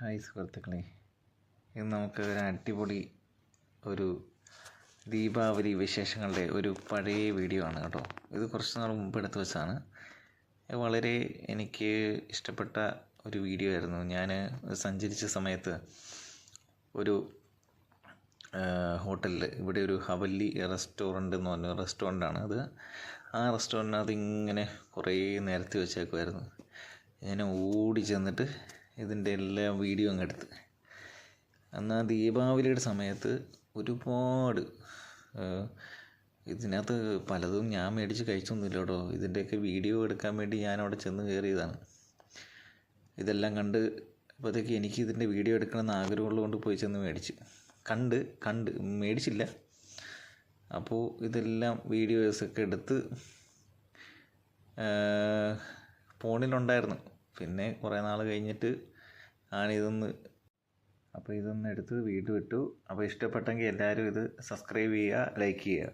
Hi സുഹൃത്തുക്കളെ, ഇന്ന് നമുക്ക് ഒരു അടിപൊളി ഒരു ദീപാവലി വിശേഷങ്ങളുടെ ഒരു പഴയ വീഡിയോ ആണ് കേട്ടോ. ഇത് കുറച്ച് നാൾ മുമ്പ് എടുത്തു വെച്ചാണ്. വളരെ എനിക്ക് ഇഷ്ടപ്പെട്ട ഒരു വീഡിയോ ആയിരുന്നു. ഞാൻ സഞ്ചരിച്ച സമയത്ത് ഒരു ഹോട്ടലിൽ, ഇവിടെ ഒരു ഹവല്ലി റെസ്റ്റോറൻറ്റ് എന്ന് പറഞ്ഞ റെസ്റ്റോറൻ്റാണ് അത്. ആ റെസ്റ്റോറൻറ്റിനകത്ത് ഇങ്ങനെ കുറേ നിരത്തി വെച്ചേക്കുമായിരുന്നു. ഞാൻ ഓടി ചെന്നിട്ട് ഇതിൻ്റെ എല്ലാം വീഡിയോ അങ്ങ് എടുത്ത്. അന്ന് ആ ദീപാവലിയുടെ സമയത്ത് ഒരുപാട് ഇതിനകത്ത് പലതും ഞാൻ മേടിച്ച് കഴിച്ചൊന്നുമില്ല കേട്ടോ. ഇതിൻ്റെയൊക്കെ വീഡിയോ എടുക്കാൻ വേണ്ടി ഞാൻ അവിടെ ചെന്ന് കയറിയതാണ്. ഇതെല്ലാം കണ്ട് അപ്പോഴത്തേക്ക് എനിക്ക് ഇതിൻ്റെ വീഡിയോ എടുക്കണമെന്ന് ആഗ്രഹമുള്ളതുകൊണ്ട് പോയി ചെന്ന് മേടിച്ച് കണ്ട് മേടിച്ചില്ല. അപ്പോൾ ഇതെല്ലാം വീഡിയോസൊക്കെ എടുത്ത് ഫോണിലുണ്ടായിരുന്നു. പിന്നെ കുറേ നാൾ കഴിഞ്ഞിട്ട് ഇതൊന്ന് എടുത്ത് വീഡിയോ ഇട്ടു. അപ്പോൾ ഇഷ്ടപ്പെട്ടെങ്കിൽ എല്ലാവരും ഇത് സബ്സ്ക്രൈബ് ചെയ്യുക, ലൈക്ക് ചെയ്യുക.